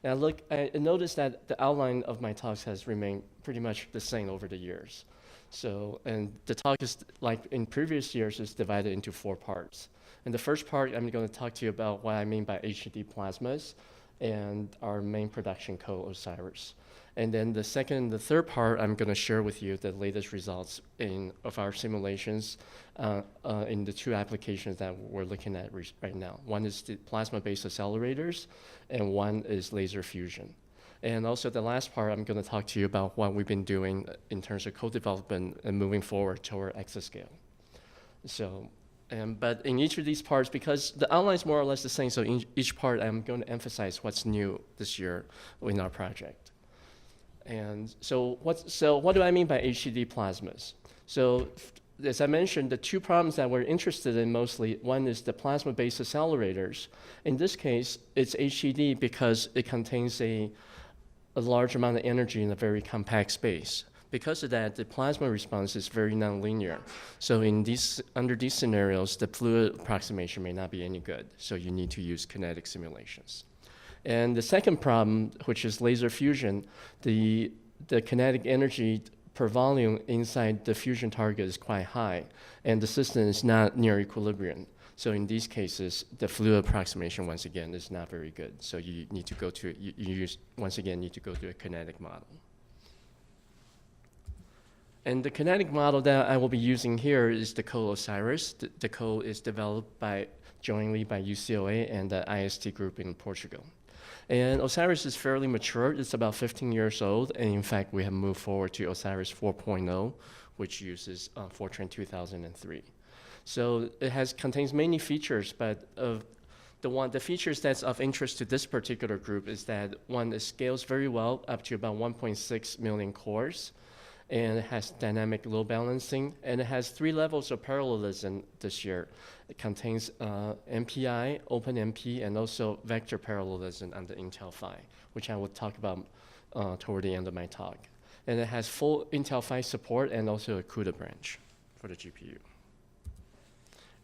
And I noticed that the outline of my talks has remained pretty much the same over the years. So, and the talk is, like in previous years, is divided into 4 parts. In the first part, I'm going to talk to you about what I mean by HDD plasmas and our main production code, Osiris. And then the second and the third part, I'm going to share with you the latest results of our simulations in the 2 applications that we're looking at right now. One is the plasma-based accelerators, and one is laser fusion. And also the last part, I'm going to talk to you about what we've been doing in terms of co-development and moving forward toward exascale. So, but in each of these parts, because the outline is more or less the same, so in each part, I'm going to emphasize what's new this year in our project. And so what do I mean by HDD plasmas? So as I mentioned, the 2 problems that we're interested in mostly, one is the plasma-based accelerators. In this case, it's HDD because it contains a large amount of energy in a very compact space. Because of that, the plasma response is very nonlinear. So under these scenarios, the fluid approximation may not be any good. So you need to use kinetic simulations. And the second problem, which is laser fusion, the kinetic energy per volume inside the fusion target is quite high, and the system is not near equilibrium. So in these cases, the fluid approximation, once again, is not very good. So you need to go to, once again, need to go to a kinetic model. And the kinetic model that I will be using here is the code Osiris. The code is developed jointly by UCLA and the IST group in Portugal. And Osiris is fairly mature. It's about 15 years old. And in fact, we have moved forward to Osiris 4.0, which uses Fortran 2003. So it contains many features, but the features that's of interest to this particular group is that one, it scales very well up to about 1.6 million cores, and it has dynamic load balancing, and it has 3 levels of parallelism this year. It contains MPI, OpenMP, and also vector parallelism on the Intel PHY, which I will talk about toward the end of my talk. And it has full Intel PHY support and also a CUDA branch for the GPU.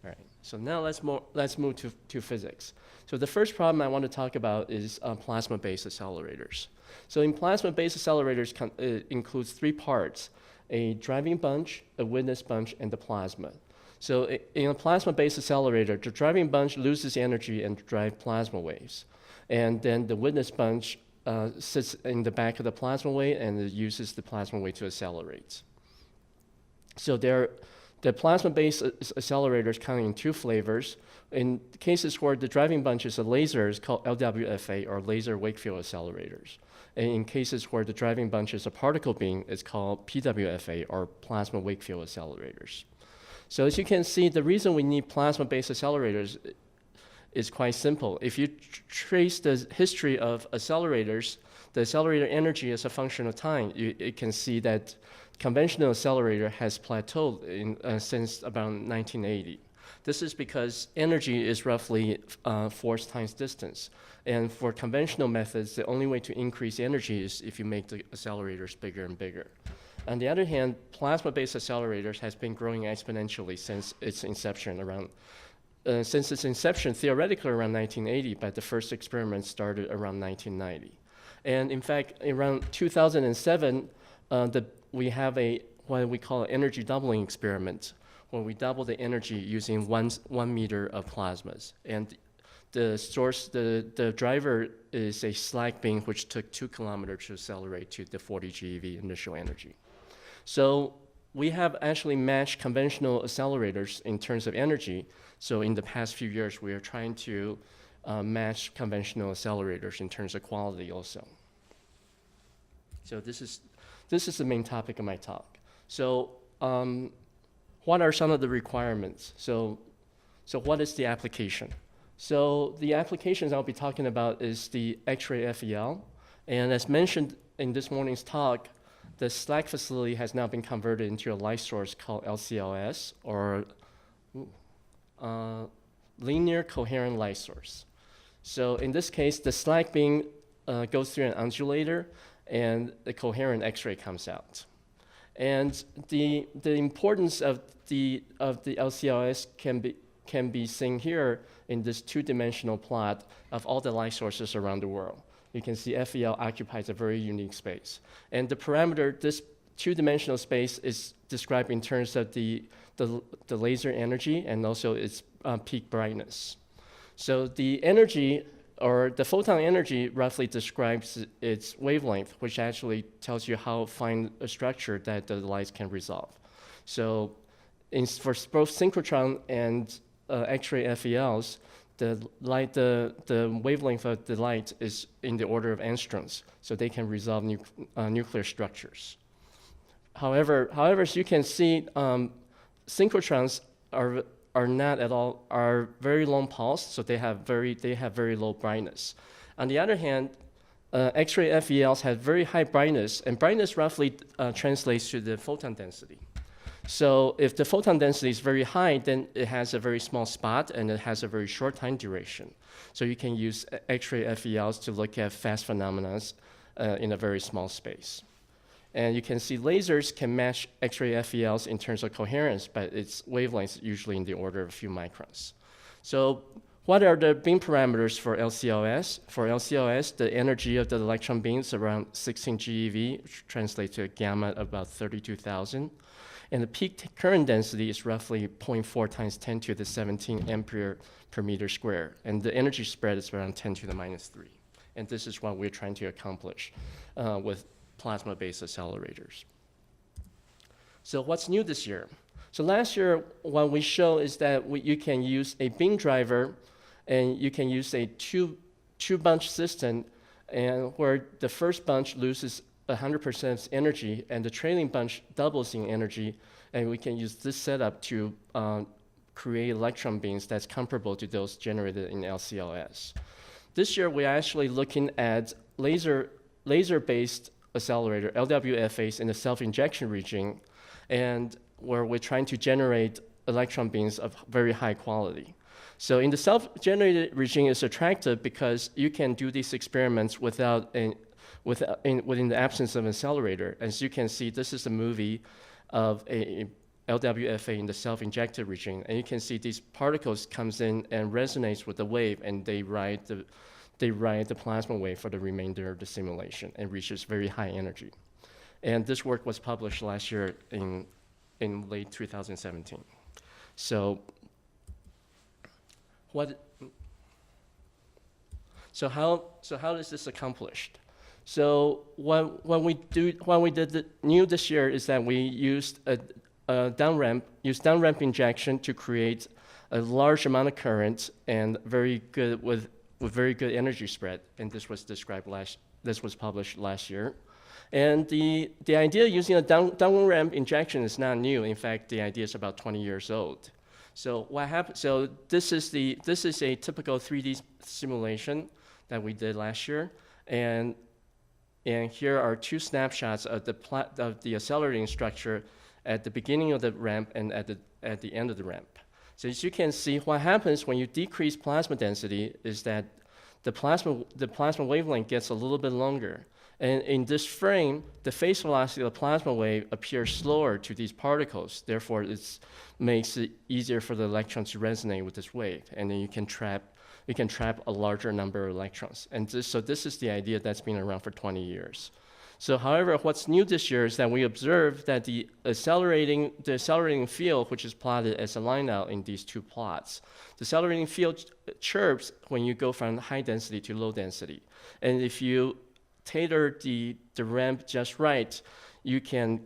All right, so now let's move to physics. So the first problem I want to talk about is plasma-based accelerators. So in plasma-based accelerators, it includes 3 parts: a driving bunch, a witness bunch, and the plasma. So in a plasma-based accelerator, the driving bunch loses energy and drives plasma waves. And then the witness bunch sits in the back of the plasma wave, and it uses the plasma wave to accelerate. So the plasma-based accelerators come in 2 flavors. In cases where the driving bunch is a laser, it's called LWFA, or laser Wakefield accelerators. And in cases where the driving bunch is a particle beam, it's called PWFA, or plasma Wakefield accelerators. So as you can see, the reason we need plasma-based accelerators is quite simple. If you trace the history of accelerators, the accelerator energy as a function of time, you can see that conventional accelerator has plateaued since about 1980. This is because energy is roughly force times distance. And for conventional methods, the only way to increase energy is if you make the accelerators bigger and bigger. On the other hand, plasma-based accelerators has been growing exponentially since its inception theoretically around 1980, but the first experiments started around 1990. And in fact, around 2007, we have what we call an energy doubling experiment, where we double the energy using 1 meter of plasmas. And the driver is a slack beam, which took 2 kilometers to accelerate to the 40 GeV initial energy. So we have actually matched conventional accelerators in terms of energy. So in the past few years, we are trying to match conventional accelerators in terms of quality also. So this is the main topic of my talk. So what are some of the requirements? So what is the application? So the applications I'll be talking about is the X-ray FEL. And as mentioned in this morning's talk, the SLAC facility has now been converted into a light source called LCLS, or linear coherent light source. So in this case, the SLAC beam goes through an undulator, and the coherent X-ray comes out. And the importance of the LCLS can be seen here in this 2-dimensional plot of all the light sources around the world. You can see FEL occupies a very unique space. And the parameter, this two-dimensional space is described in terms of the laser energy and also its peak brightness. So the energy, or the photon energy, roughly describes its wavelength, which actually tells you how fine a structure that the light can resolve. So for both synchrotron and X-ray FELs, the wavelength of the light is in the order of angstroms, so they can resolve nuclear structures. However, as you can see, synchrotrons are very long pulse, so they have very low brightness. On the other hand, X-ray FELs have very high brightness, and brightness roughly translates to the photon density. So if the photon density is very high, then it has a very small spot and it has a very short time duration. So you can use X-ray FELs to look at fast phenomena in a very small space. And you can see lasers can match X-ray FELs in terms of coherence, but its wavelengths usually in the order of a few microns. So what are the beam parameters for LCOS? For LCOS, the energy of the electron beam is around 16 GeV, which translates to a gamma of about 32,000. And the peak current density is roughly 0.4 times 10 to the 17 ampere per meter square. And the energy spread is around 10 to the minus 3. And this is what we're trying to accomplish with plasma-based accelerators. So what's new this year? So last year, what we show is that you can use a beam driver and you can use a two-bunch system, and where the first bunch loses 100% of its energy, and the trailing bunch doubles in energy, and we can use this setup to create electron beams that's comparable to those generated in LCOS. This year, we're actually looking at laser-based accelerator, LWFAs, in the self-injection region, and where we're trying to generate electron beams of very high quality. So in the self-generated regime, it's attractive because you can do these experiments within the absence of an accelerator. As you can see, this is a movie of a LWFA in the self-injected regime, and you can see these particles comes in and resonates with the wave, and they ride the plasma wave for the remainder of the simulation and reaches very high energy. And this work was published last year in late 2017. So how is this accomplished? So what we did new this year is that we used down ramp injection to create a large amount of current and with very good energy spread, and this was published last year. And the idea using a down ramp injection is not new. In fact, the idea is about 20 years old. So what happened? So this is a typical 3D simulation that we did last year, and here are two snapshots of the accelerating structure at the beginning of the ramp and at the end of the ramp. So as you can see, what happens when you decrease plasma density is that the plasma wavelength gets a little bit longer. And in this frame, the phase velocity of the plasma wave appears slower to these particles. Therefore, it makes it easier for the electrons to resonate with this wave. And then you can trap a larger number of electrons. And so this is the idea that's been around for 20 years. So however, what's new this year is that we observed that the accelerating field, which is plotted as a line out in these two plots, the accelerating field chirps when you go from high density to low density. And if you tailor the ramp just right, you can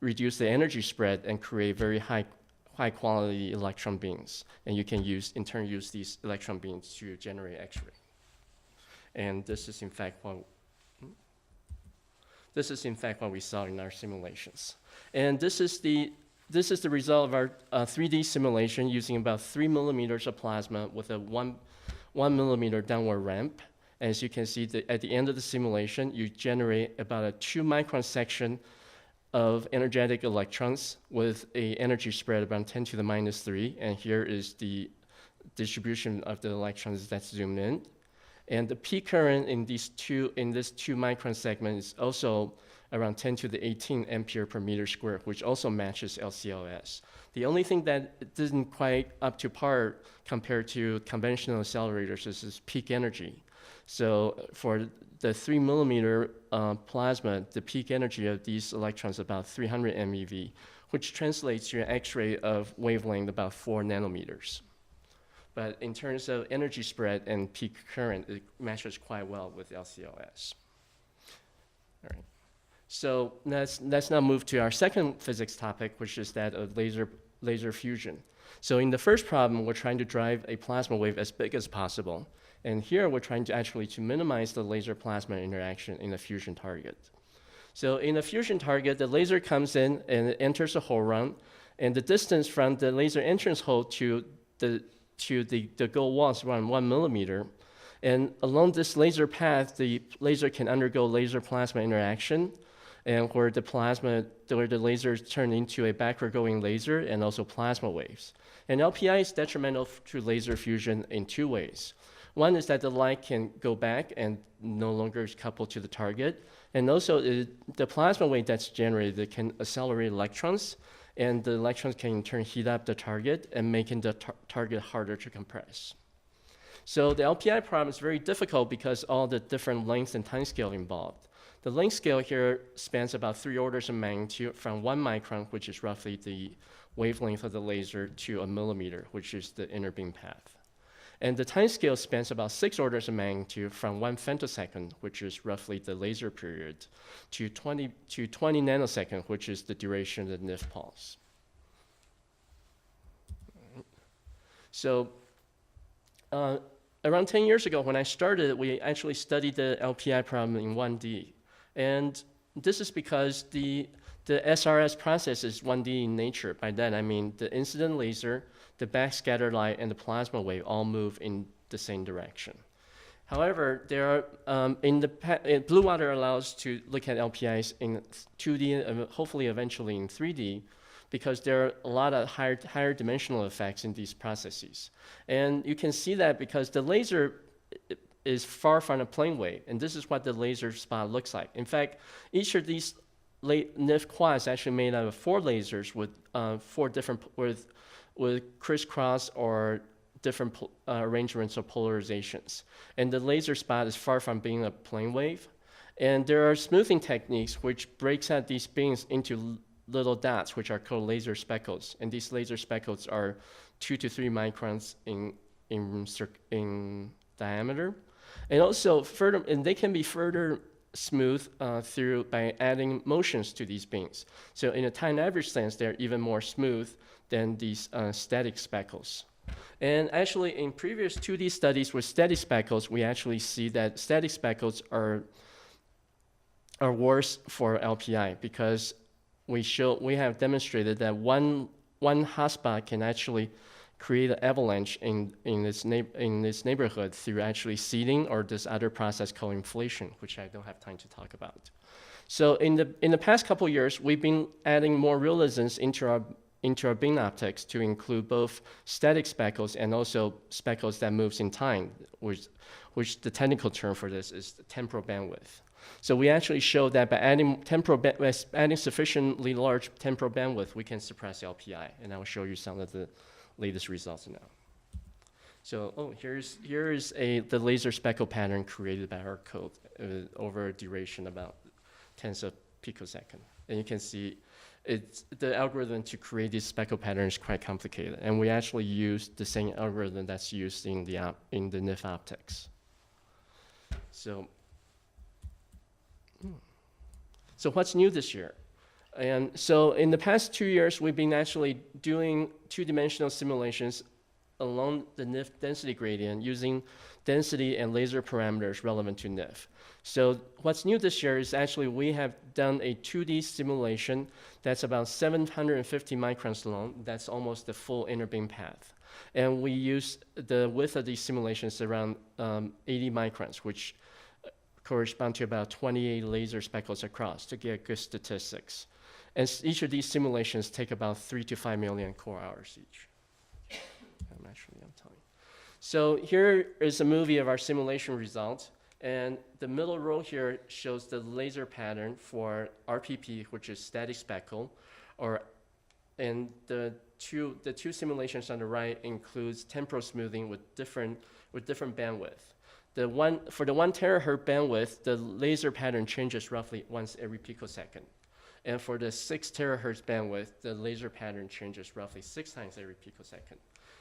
reduce the energy spread and create very high quality electron beams. And you can in turn use these electron beams to generate X-ray. And this is in fact what we saw in our simulations. And this is the result of our 3D simulation using about 3 millimeters of plasma with a 1 millimeter downward ramp. As you can see, at the end of the simulation, you generate about a 2 micron section of energetic electrons with an energy spread about 10 to the minus 3. And here is the distribution of the electrons that's zoomed in. And the peak current in this 2 micron segment is also around 10 to the 18 ampere per meter square, which also matches LCOS. The only thing that isn't quite up to par compared to conventional accelerators is peak energy. So for the 3 millimeter plasma, the peak energy of these electrons is about 300 MeV, which translates to an X-ray of wavelength about 4 nanometers. But in terms of energy spread and peak current, it matches quite well with LCOS. All right. So let's now move to our second physics topic, which is that of laser fusion. So in the first problem, we're trying to drive a plasma wave as big as possible. And here we're trying to minimize the laser plasma interaction in the fusion target. So in a fusion target, the laser comes in and it enters a hole run, and the distance from the laser entrance hole to the goal wall is around 1 millimeter. And along this laser path, the laser can undergo laser plasma interaction, and where the lasers turn into a backward going laser and also plasma waves. And LPI is detrimental to laser fusion in 2 ways. One is that the light can go back and no longer is coupled to the target. And also the plasma wave that's generated can accelerate electrons, and the electrons can in turn heat up the target and making the target harder to compress. So the LPI problem is very difficult because all the different lengths and time scale involved. The length scale here spans about 3 orders of magnitude from 1 micron, which is roughly the wavelength of the laser, to a millimeter, which is the inner beam path. And the time scale spans about 6 orders of magnitude from 1 femtosecond, which is roughly the laser period, to 20 nanoseconds, which is the duration of the NIF pulse. So around 10 years ago, when I started, we actually studied the LPI problem in 1D. And this is because the SRS process is 1D in nature. By that, I mean the incident laser, the backscatter light, and the plasma wave all move in the same direction. However, there are, Blue Water allows to look at LPIs in 2D and hopefully eventually in 3D, because there are a lot of higher dimensional effects in these processes. And you can see that because the laser is far from a plane wave, and this is what the laser spot looks like. In fact, each of these NIF quads is actually made out of 4 lasers with 4 different, with crisscross or different arrangements of polarizations. And the laser spot is far from being a plane wave. And there are smoothing techniques which breaks out these beams into little dots, which are called laser speckles. And these laser speckles are 2 to 3 microns in diameter. And also they can be further smooth by adding motions to these beams. So in a time average sense, they're even more smooth than these static speckles. And actually, in previous 2D studies with static speckles, we actually see that static speckles are worse for LPI, because we have demonstrated that one hotspot can actually create an avalanche in this neighborhood through actually seeding or this other process called inflation, which I don't have time to talk about. So in the past couple years, we've been adding more realisms into our beam optics to include both static speckles and also speckles that moves in time, which the technical term for this is the temporal bandwidth. So we actually showed that by adding sufficiently large temporal bandwidth, we can suppress LPI, and I will show you some of the latest results now. So here is the laser speckle pattern created by our code over a duration about tens of picosecond. And you can see the algorithm to create these speckle patterns is quite complicated. And we actually use the same algorithm that's used in the NIF optics. So what's new this year? And so in the past 2 years, we've been actually doing 2-dimensional simulations along the NIF density gradient using density and laser parameters relevant to NIF. So what's new this year is actually we have done a 2D simulation that's about 750 microns long. That's almost the full inner beam path. And we use the width of these simulations around 80 microns, which correspond to about 28 laser speckles across to get good statistics. And each of these simulations take about 3 to 5 million core hours each. I'm telling. So here is a movie of our simulation results. And the middle row here shows the laser pattern for RPP, which is static speckle, and the two simulations on the right includes temporal smoothing with different bandwidth. For the 1 terahertz bandwidth, the laser pattern changes roughly once every picosecond. And for the 6 terahertz bandwidth, the laser pattern changes roughly 6 times every picosecond.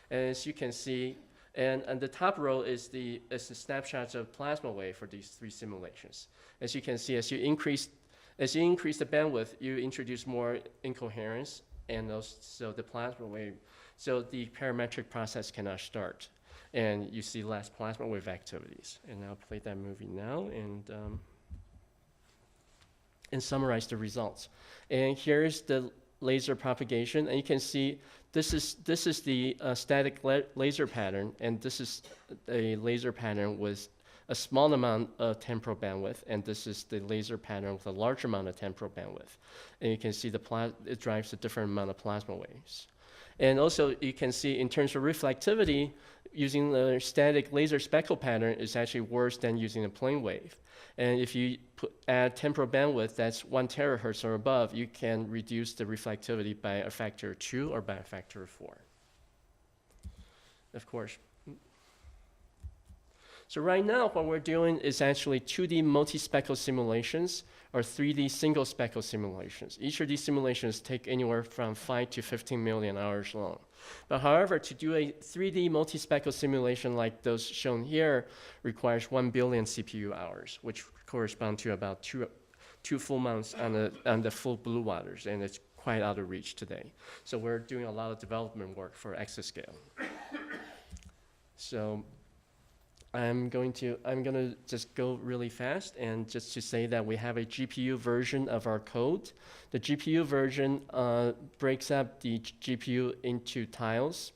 And as you can see, and the top row is the snapshots of plasma wave for these 3 simulations. As you can see, as you increase the bandwidth, you introduce more incoherence, and so the plasma wave, so the parametric process cannot start, and you see less plasma wave activities. And I'll play that movie now and summarize the results. And here's the laser propagation, and you can see this is the static laser pattern, and this is a laser pattern with a small amount of temporal bandwidth, and this is the laser pattern with a large amount of temporal bandwidth. And you can see it drives a different amount of plasma waves. And also you can see in terms of reflectivity, using the static laser speckle pattern is actually worse than using a plane wave. And if you add temporal bandwidth that's 1 terahertz or above, you can reduce the reflectivity by a factor of 2 or by a factor of 4. Of course. So right now, what we're doing is actually 2D multi-speckle simulations or 3D single speckle simulations. Each of these simulations take anywhere from 5 to 15 million hours long. But however, to do a 3D multi-speckle simulation like those shown here requires 1 billion CPU hours, which correspond to about two full months on the full blue waters, and it's quite out of reach today. So we're doing a lot of development work for exascale. So I'm going to just go really fast and just to say that we have a GPU version of our code. The GPU version breaks up the GPU into tiles,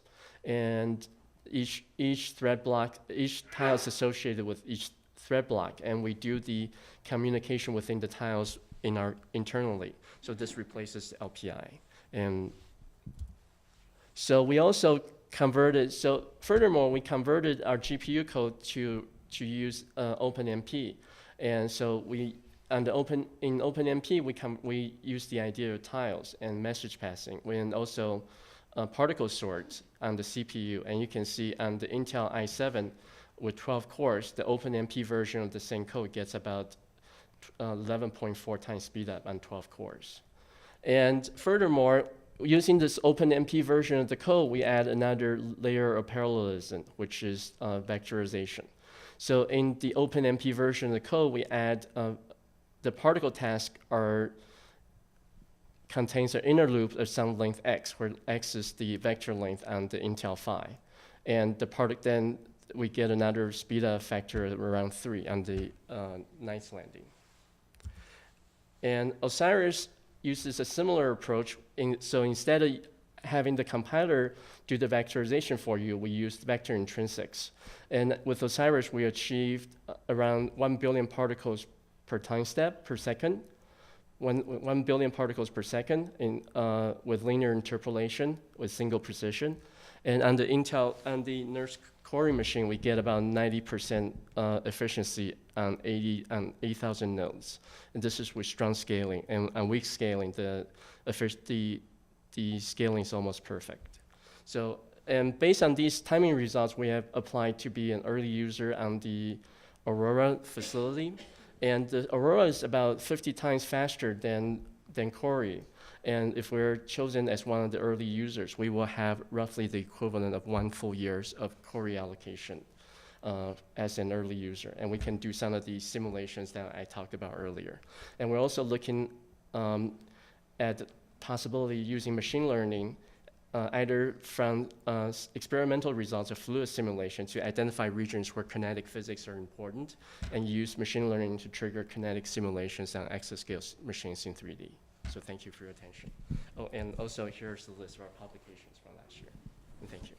and each tile is associated with each thread block, and we do the communication within the tiles internally. So this replaces LPI. And so we also furthermore, we converted our GPU code to use OpenMP. And so in OpenMP, we use the idea of tiles and message passing, and also particle sorts on the CPU. And you can see on the Intel i7 with 12 cores, the OpenMP version of the same code gets about 11.4 times speed up on 12 cores. And furthermore, using this OpenMP version of the code, we add another layer of parallelism, which is vectorization. So in the OpenMP version of the code, we add the particle task contains an inner loop of some length x, where x is the vector length on the Intel Phi. And then we get another speed up factor of around 3 on the ninth landing. And Osiris uses a similar approach. So instead of having the compiler do the vectorization for you, we used vector intrinsics. And with Osiris, we achieved around 1 billion particles per time step per second, 1 billion particles per second with linear interpolation with single precision. And on the NERSC Cori machine, we get about 90% efficiency on 8,000 nodes. And this is with strong scaling. And on weak scaling, the scaling is almost perfect. So, and based on these timing results, we have applied to be an early user on the Aurora facility. And the Aurora is about 50 times faster than Cori. And if we're chosen as one of the early users, we will have roughly the equivalent of 1 full year of Cori allocation as an early user. And we can do some of these simulations that I talked about earlier. And we're also looking at the possibility using machine learning, either from experimental results of fluid simulation to identify regions where kinetic physics are important, and use machine learning to trigger kinetic simulations on exascale machines in 3D. So thank you for your attention. Oh, and also here's the list of our publications from last year. And thank you.